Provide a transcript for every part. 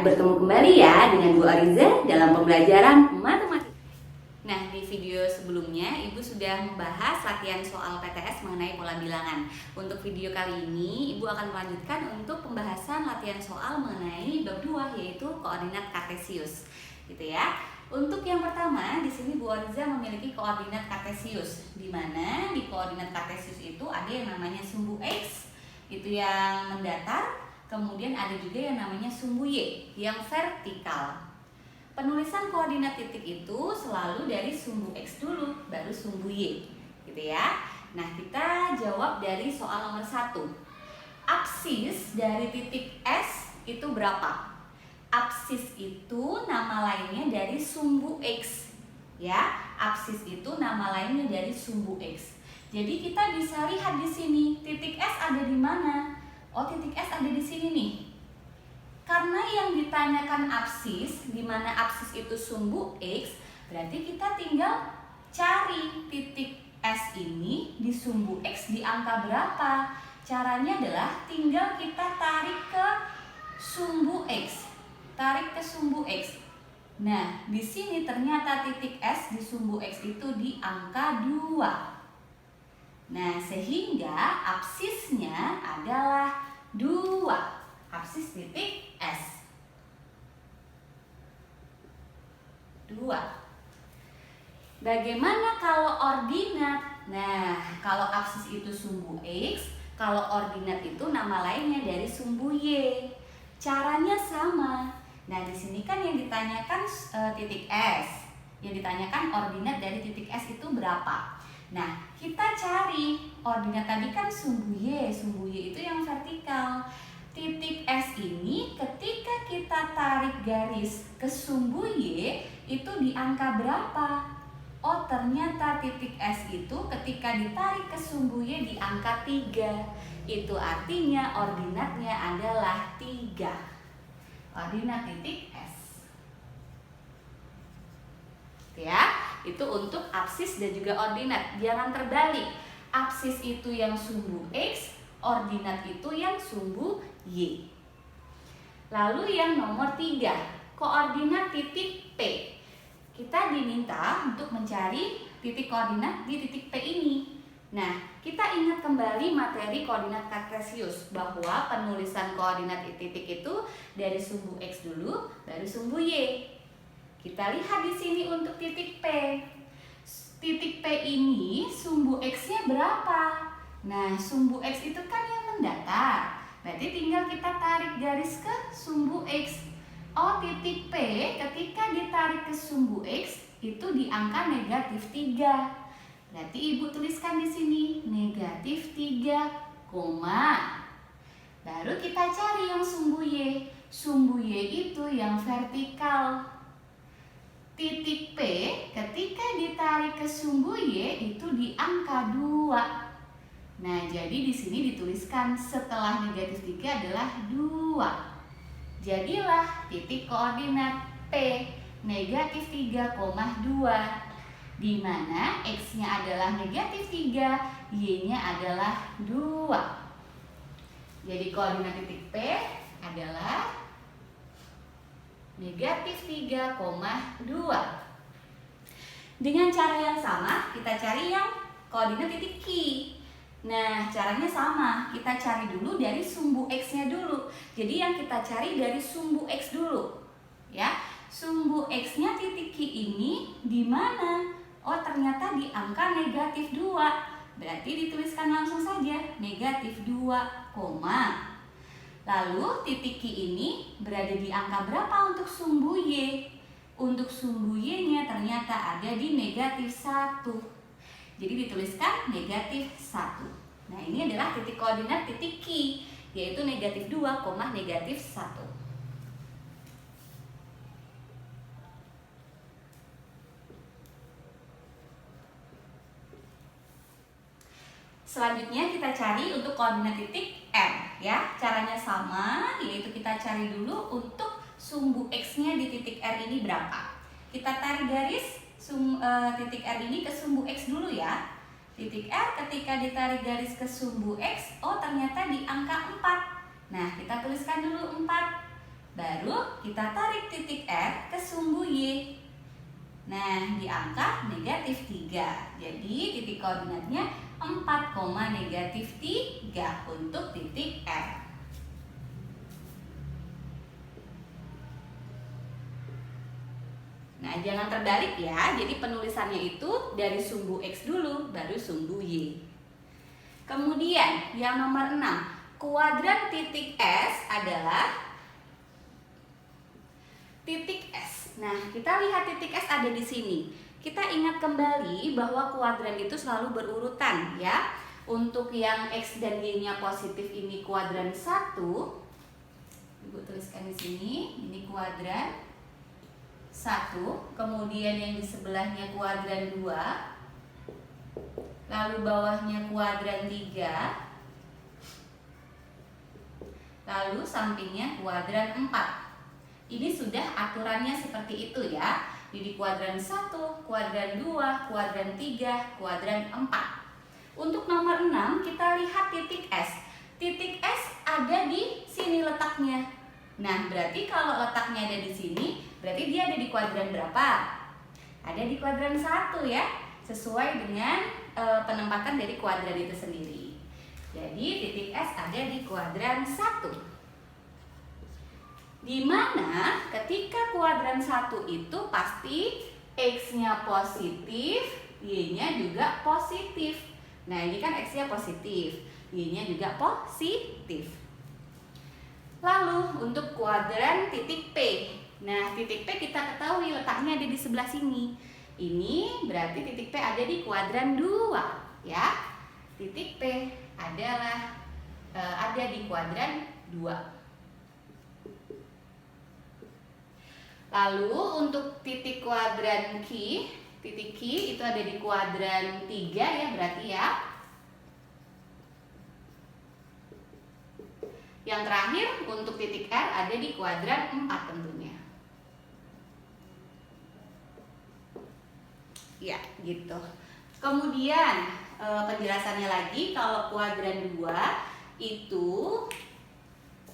bertemu kembali ya dengan Bu Ariza dalam pembelajaran matematika. Nah, di video sebelumnya Ibu sudah membahas latihan soal PTS mengenai pola bilangan. Untuk video kali ini Ibu akan melanjutkan untuk pembahasan latihan soal mengenai bab 2, yaitu koordinat kartesius. Gitu ya. Untuk yang pertama, di sini Bu Ariza memiliki koordinat kartesius, di mana di koordinat kartesius itu ada yang namanya sumbu X, itu yang mendatar. Kemudian ada juga yang namanya sumbu Y yang vertikal. Penulisan koordinat titik itu selalu dari sumbu X dulu, baru sumbu Y, gitu ya. Nah, kita jawab dari soal nomor 1. Apsis dari titik S itu berapa? Apsis itu nama lainnya dari sumbu X, ya. Apsis itu nama lainnya dari sumbu X. Jadi kita bisa lihat di sini titik S ada di mana? Oh, titik S ada di sini nih. Karena yang ditanyakan apsis, di mana apsis itu sumbu X, berarti kita tinggal cari titik S ini di sumbu X di angka berapa. Caranya adalah tinggal kita tarik ke sumbu X. Tarik ke sumbu X. Nah, di sini ternyata titik S di sumbu X itu di angka 2. Nah, sehingga apsisnya adalah 2. Apsis titik S 2. Bagaimana kalau ordinat? Nah, kalau apsis itu sumbu X, kalau ordinat itu nama lainnya dari sumbu Y. Caranya sama. Nah, di sini kan yang ditanyakan titik S. Yang ditanyakan ordinat dari titik S itu berapa? Nah, kita cari ordinat tadi kan sumbu Y itu yang vertikal. Titik S ini ketika kita tarik garis ke sumbu Y itu di angka berapa? Oh, ternyata titik S itu ketika ditarik ke sumbu Y di angka 3. Itu artinya ordinatnya adalah 3. Ordinat titik S. Ya. Itu untuk apsis dan juga ordinat. Jangan terbalik. Apsis itu yang sumbu X, ordinat itu yang sumbu Y. Lalu yang nomor 3, koordinat titik P. Kita diminta untuk mencari titik koordinat di titik P ini. Nah, kita ingat kembali materi koordinat kartesius bahwa penulisan koordinat titik itu dari sumbu X dulu, baru sumbu Y. Kita lihat di sini untuk titik P. Titik P ini sumbu X-nya berapa? Nah, sumbu X itu kan yang mendatar. Berarti tinggal kita tarik garis ke sumbu X. Oh, titik P ketika ditarik ke sumbu X itu di angka negatif 3. Berarti Ibu tuliskan di sini negatif 3, baru kita cari yang sumbu Y. Sumbu Y itu yang vertikal. Titik P ketika ditarik ke sumbu Y itu di angka 2. Nah, jadi di sini dituliskan setelah negatif 3 adalah 2. Jadilah titik koordinat P negatif 3,2, di mana X-nya adalah negatif 3, Y-nya adalah 2. Jadi koordinat titik P adalah negatif 3,2. Dengan cara yang sama, kita cari yang koordinat titik Q. Nah, caranya sama. Kita cari dulu dari sumbu X-nya dulu. Jadi yang kita cari dari sumbu X dulu. Ya, sumbu X-nya titik Q ini di mana? Oh, ternyata di angka negatif 2. Berarti dituliskan langsung saja negatif 2, lalu titik Q ini berada di angka berapa untuk sumbu Y? Untuk sumbu Y-nya ternyata ada di negatif 1. Jadi dituliskan negatif 1. Nah, ini adalah titik koordinat titik Q, yaitu negatif 2, negatif 1. Selanjutnya kita cari untuk koordinat titik M, ya. Caranya sama, yaitu kita cari dulu untuk sumbu X-nya di titik R ini berapa. Kita tarik garis titik R ini ke sumbu X dulu ya. Titik R ketika ditarik garis ke sumbu X, oh ternyata di angka 4. Nah, kita tuliskan dulu 4. Baru kita tarik titik R ke sumbu Y. Nah, di angka negatif 3. Jadi titik koordinatnya 4, negatif 3 untuk titik R. Nah, jangan terbalik ya. Jadi penulisannya itu dari sumbu X dulu, baru sumbu Y. Kemudian yang nomor 6, kuadran titik S adalah titik S. Nah, kita lihat titik S ada di sini. Kita ingat kembali bahwa kuadran itu selalu berurutan ya. Untuk yang X dan Y-nya positif ini kuadran 1. Ibu tuliskan di sini, ini kuadran 1. Kemudian yang di sebelahnya kuadran 2. Lalu bawahnya kuadran 3. Lalu sampingnya kuadran 4. Ini sudah aturannya seperti itu ya. Jadi kuadran 1, kuadran 2, kuadran 3, kuadran 4. Untuk nomor 6 kita lihat titik S. Titik S ada di sini letaknya. Nah, berarti kalau letaknya ada di sini, berarti dia ada di kuadran berapa? Ada di kuadran 1 ya. Sesuai dengan penempatan dari kuadran itu sendiri. Jadi titik S ada di kuadran 1. Dimana ketika kuadran 1 itu pasti X-nya positif, Y-nya juga positif. Nah, ini kan X-nya positif, Y-nya juga positif. Lalu untuk kuadran titik P. Nah, titik P kita ketahui letaknya ada di sebelah sini. Ini berarti titik P ada di kuadran 2 ya. Titik P adalah ada di kuadran 2. Lalu untuk titik kuadran Q, titik Q itu ada di kuadran 3 ya berarti ya. Yang terakhir untuk titik R ada di kuadran 4 tentunya. Ya, gitu. Kemudian penjelasannya lagi, kalau kuadran 2 itu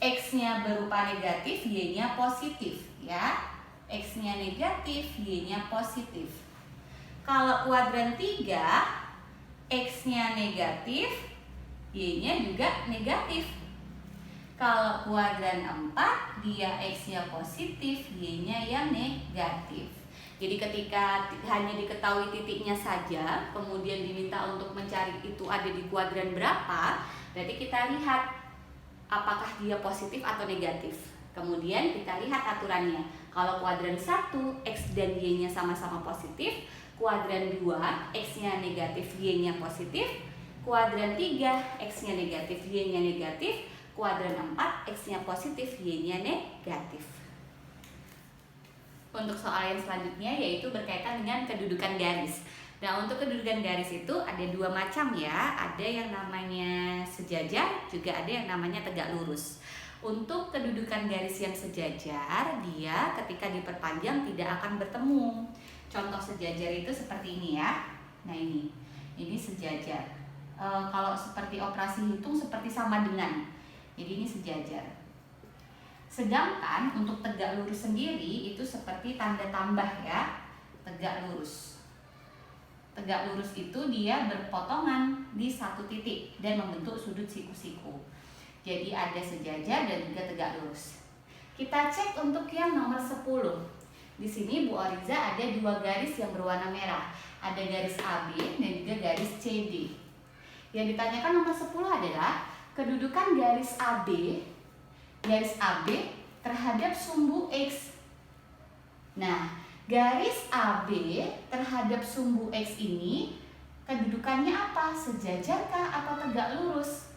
X-nya berupa negatif, Y-nya positif ya. X-nya negatif, Y-nya positif. Kalau kuadran 3, X-nya negatif, Y-nya juga negatif. Kalau kuadran 4, dia X-nya positif, Y-nya yang negatif. Jadi ketika hanya diketahui titiknya saja, kemudian diminta untuk mencari itu ada di kuadran berapa, berarti kita lihat apakah dia positif atau negatif. Kemudian kita lihat aturannya. Kalau kuadran 1, X dan Y-nya sama-sama positif. Kuadran 2, X-nya negatif, Y-nya positif. Kuadran 3, X-nya negatif, Y-nya negatif. Kuadran 4, X-nya positif, Y-nya negatif. Untuk soal yang selanjutnya yaitu berkaitan dengan kedudukan garis. Nah, untuk kedudukan garis itu ada 2 macam ya. Ada yang namanya sejajar, juga ada yang namanya tegak lurus. Untuk kedudukan garis yang sejajar, dia ketika diperpanjang tidak akan bertemu. Contoh sejajar itu seperti ini ya. Nah, ini sejajar. Kalau seperti operasi hitung seperti sama dengan. Jadi ini sejajar. Sedangkan untuk tegak lurus sendiri itu seperti tanda tambah ya. Tegak lurus. Tegak lurus itu dia berpotongan di satu titik dan membentuk sudut siku-siku. Jadi ada sejajar dan juga tegak lurus. Kita cek untuk yang nomor 10. Di sini Bu Oriza ada 2 garis yang berwarna merah. Ada garis AB dan juga garis CD. Yang ditanyakan nomor 10 adalah kedudukan garis AB terhadap sumbu X. Nah, garis AB terhadap sumbu X ini kedudukannya apa? Sejajarkah atau tegak lurus?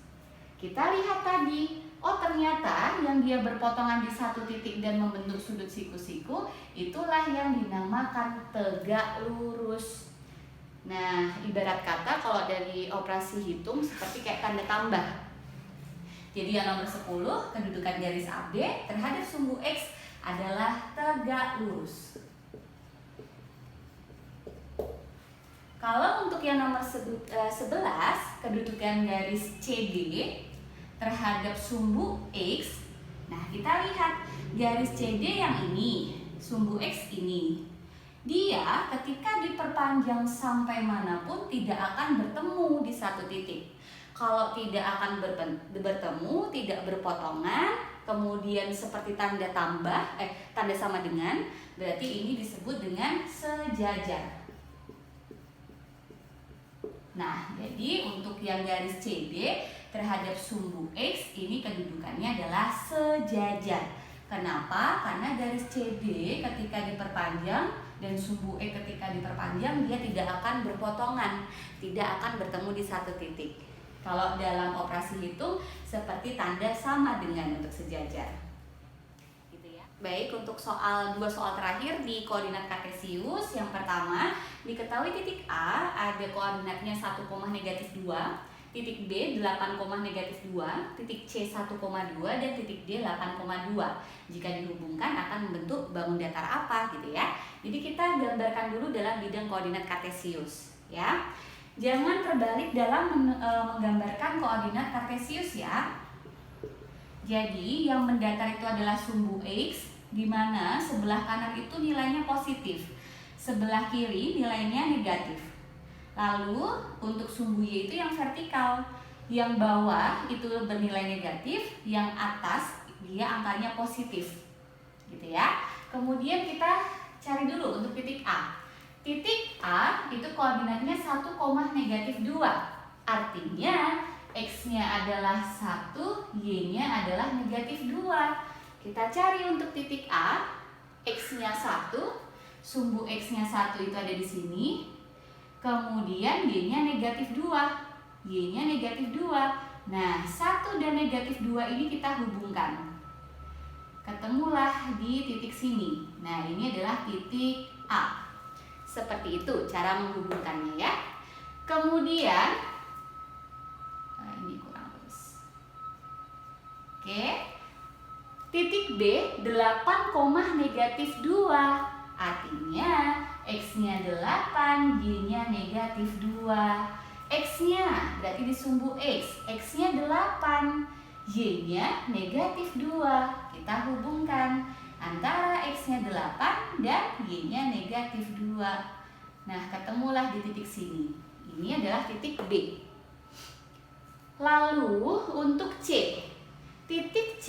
Kita lihat tadi, oh ternyata yang dia berpotongan di satu titik dan membentuk sudut siku-siku, itulah yang dinamakan tegak lurus. Nah, ibarat kata kalau dari operasi hitung seperti kayak tanda tambah. Jadi yang nomor 10, kedudukan garis AB terhadap sumbu X adalah tegak lurus. Kalau untuk yang nomor 11, kedudukan garis CD terhadap sumbu X. Nah, kita lihat garis CD yang ini, sumbu X ini, dia ketika diperpanjang sampai manapun tidak akan bertemu di satu titik. Kalau tidak akan bertemu, tidak berpotongan, kemudian seperti tanda tanda sama dengan, berarti ini disebut dengan sejajar. Nah, jadi untuk yang garis CD terhadap sumbu X ini kedudukannya adalah sejajar. Kenapa? Karena garis CD ketika diperpanjang dan sumbu E ketika diperpanjang dia tidak akan berpotongan, tidak akan bertemu di satu titik. Kalau dalam operasi hitung seperti tanda sama dengan untuk sejajar. Baik, untuk dua soal terakhir di koordinat kartesius. Yang pertama, diketahui titik A ada koordinatnya 1, -2, titik B 8, -2, titik C 1,2 dan titik D 8,2. Jika dihubungkan akan membentuk bangun datar apa gitu ya. Jadi kita gambarkan dulu dalam bidang koordinat kartesius ya. Jangan terbalik dalam menggambarkan koordinat kartesius ya. Jadi yang mendatar itu adalah sumbu X, di mana sebelah kanan itu nilainya positif, sebelah kiri nilainya negatif. Lalu untuk sumbu Y itu yang vertikal, yang bawah itu bernilai negatif, yang atas dia angkanya positif, gitu ya. Kemudian kita cari dulu untuk titik A. Titik A itu koordinatnya 1, -2, artinya X-nya adalah 1, Y-nya adalah -2. Kita cari untuk titik A, X-nya 1, sumbu X-nya 1 itu ada di sini. Kemudian Y-nya -2, Y-nya -2. Nah, 1 dan -2 ini kita hubungkan. Ketemulah di titik sini. Nah, ini adalah titik A. Seperti itu cara menghubungkannya ya. Kemudian ini kurang bagus. Oke. Titik B 8, -2. Artinya X-nya 8, Y-nya -2. X-nya berarti di sumbu X, X-nya 8, Y-nya -2. Kita hubungkan antara X-nya 8 dan Y-nya -2. Nah, ketemulah di titik sini. Ini adalah titik B. Lalu untuk C, titik C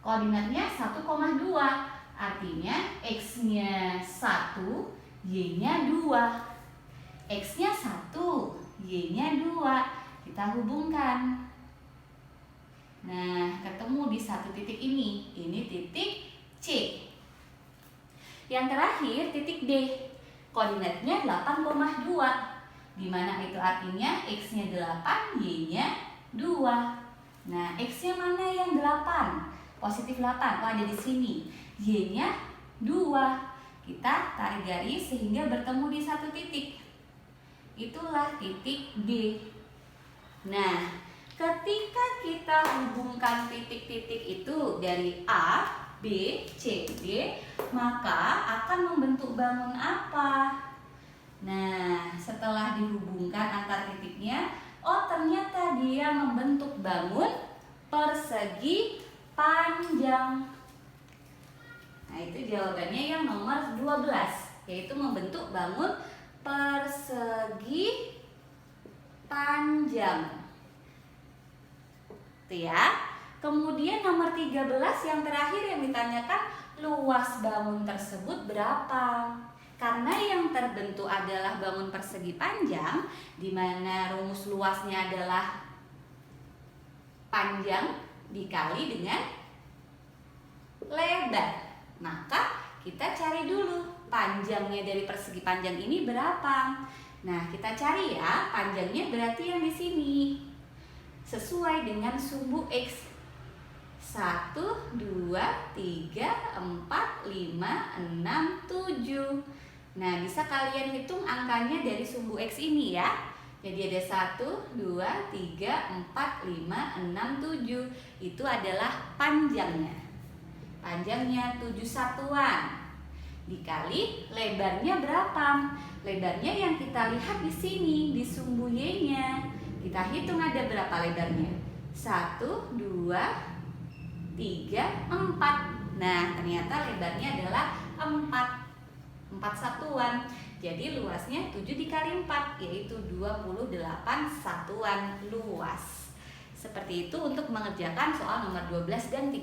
koordinatnya 1,2, artinya X-nya 1, Y-nya 2. X-nya 1, Y-nya 2. Kita hubungkan. Nah, ketemu di satu titik ini. Ini titik C. Yang terakhir titik D. Koordinatnya 8,2. Di mana itu artinya X-nya 8, Y-nya 2. Nah, X-nya mana yang 8? Positif 8. Oh, ada di sini. Y-nya 2. Kita tarik garis sehingga bertemu di satu titik. Itulah titik D. Nah, ketika kita hubungkan titik-titik itu dari A, B, C, D, maka akan membentuk bangun apa? Nah, setelah dihubungkan antar titiknya, oh ternyata dia membentuk bangun persegi panjang. Nah, itu jawabannya yang nomor 12, yaitu membentuk bangun persegi panjang. Itu ya. Kemudian nomor 13 yang terakhir yang ditanyakan, luas bangun tersebut berapa? Karena yang terbentuk adalah bangun persegi panjang, di mana rumus luasnya adalah panjang dikali dengan lebar. Maka kita cari dulu panjangnya dari persegi panjang ini berapa. Nah, kita cari ya, panjangnya berarti yang di sini. Sesuai dengan sumbu X. 1, 2, 3, 4, 5, 6, 7. Nah, bisa kalian hitung angkanya dari sumbu X ini ya. Jadi ada 1, 2, 3, 4, 5, 6, 7. Itu adalah panjangnya. Panjangnya 7 satuan. Dikali lebarnya berapa? Lebarnya yang kita lihat di sini, di sumbu Y-nya. Kita hitung ada berapa lebarnya. 1, 2, 3, 4. Nah, ternyata lebarnya adalah 4 satuan. Jadi luasnya 7 dikali 4, yaitu 28 satuan luas. Seperti itu untuk mengerjakan soal nomor 12 dan 13.